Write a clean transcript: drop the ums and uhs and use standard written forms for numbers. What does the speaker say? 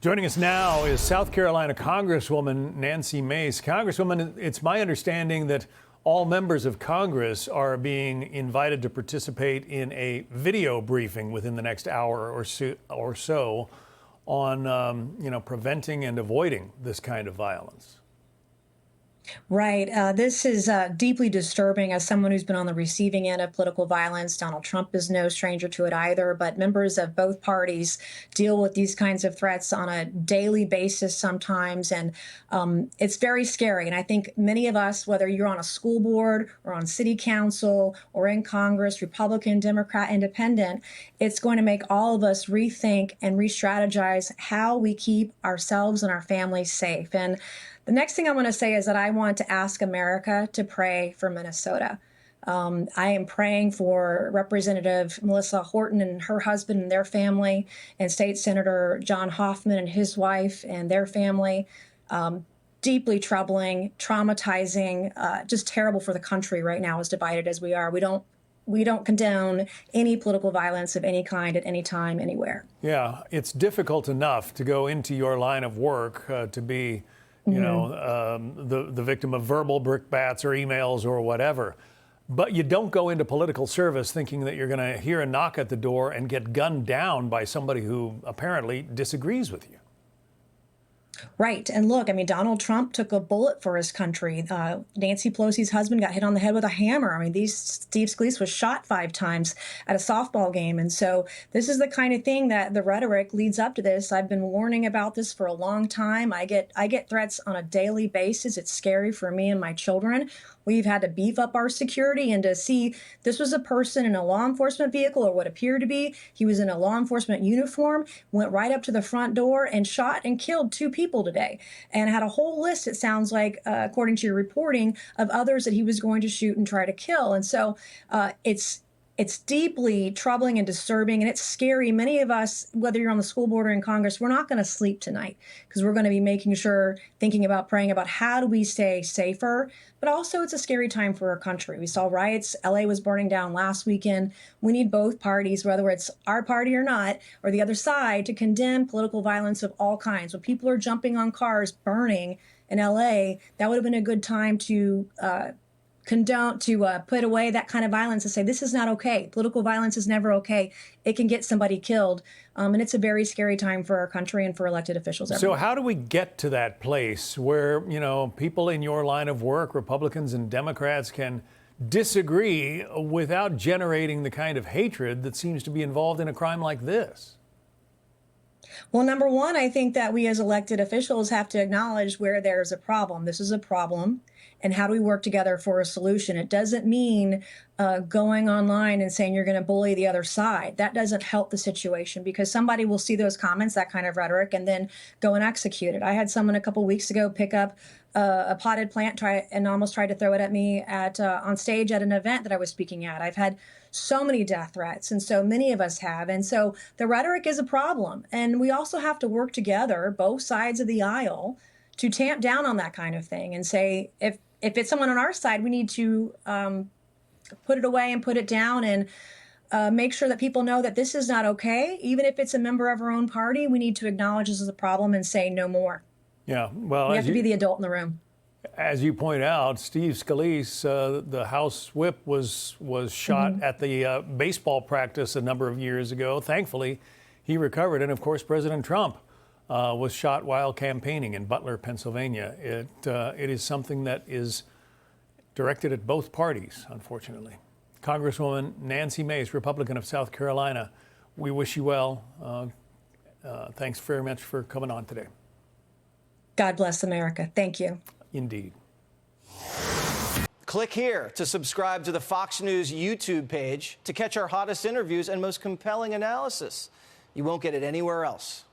Joining us now is South Carolina Congresswoman Nancy Mace. Congresswoman, it's my understanding that all members of Congress are being invited to participate in a video briefing within the next hour or so on, preventing and avoiding this kind of violence. Right. This is deeply disturbing as someone who's been on the receiving end of political violence. Donald Trump is no stranger to it either, but members of both parties deal with these kinds of threats on a daily basis sometimes. And it's very scary. And I think many of us, whether you're on a school board or on city council or in Congress, Republican, Democrat, Independent, it's going to make all of us rethink and re-strategize how we keep ourselves and our families safe. And the next thing I want to say is that I want to ask America to pray for Minnesota. I am praying for Representative Melissa Horton and her husband and their family, and State Senator John Hoffman and his wife and their family. Deeply troubling, traumatizing, just terrible for the country right now, as divided as we are. We don't condone any political violence of any kind at any time, anywhere. Yeah, it's difficult enough to go into your line of work to be the victim of verbal brickbats or emails or whatever. But you don't go into political service thinking that you're going to hear a knock at the door and get gunned down by somebody who apparently disagrees with you. Right. And look, I mean, Donald Trump took a bullet for his country. Nancy Pelosi's husband got hit on the head with a hammer. I mean, Steve Scalise was shot 5 times at a softball game. And so this is the kind of thing that the rhetoric leads up to this. I've been warning about this for a long time. I get threats on a daily basis. It's scary for me and my children. We've had to beef up our security, and to see this was a person in a law enforcement vehicle, or what appeared to be. He was in a law enforcement uniform, went right up to the front door and shot and killed 2 people today, and had a whole list, it sounds like, according to your reporting, of others that he was going to shoot and try to kill. And so it's deeply troubling and disturbing, and it's scary. Many of us, whether you're on the school board or in Congress, we're not going to sleep tonight because we're going to be making sure, thinking about, praying about how do we stay safer. But also, it's a scary time for our country. We saw riots. LA was burning down last weekend. We need both parties, whether it's our party or not, or the other side, to condemn political violence of all kinds. When people are jumping on cars, burning in LA, that would have been a good time to condone, to put away that kind of violence and say, this is not okay. Political violence is never okay. It can get somebody killed. And it's a very scary time for our country and for elected officials everywhere. So how do we get to that place where, people in your line of work, Republicans and Democrats, can disagree without generating the kind of hatred that seems to be involved in a crime like this? Well, number one, I think that we as elected officials have to acknowledge where there's a problem. This is a problem. And how do we work together for a solution? It doesn't mean going online and saying you're going to bully the other side. That doesn't help the situation, because somebody will see those comments, that kind of rhetoric, and then go and execute it. I had someone a couple weeks ago pick up a potted plant and almost tried to throw it at me on stage at an event that I was speaking at. I've had so many death threats, and so many of us have. And so the rhetoric is a problem. And we also have to work together, both sides of the aisle, to tamp down on that kind of thing and say, if it's someone on our side, we need to put it away and put it down, and make sure that people know that this is not okay. Even if it's a member of our own party, we need to acknowledge this is a problem and say no more. Yeah, well, we have to be the adult in the room. As you point out, Steve Scalise, the House whip, was shot at the baseball practice a number of years ago. Thankfully, he recovered. And of course, President Trump was shot while campaigning in Butler, Pennsylvania. It is something that is directed at both parties, unfortunately. Congresswoman Nancy Mace, Republican of South Carolina, we wish you well. Thanks very much for coming on today. God bless America. Thank you. Indeed. Click here to subscribe to the Fox News YouTube page to catch our hottest interviews and most compelling analysis. You won't get it anywhere else.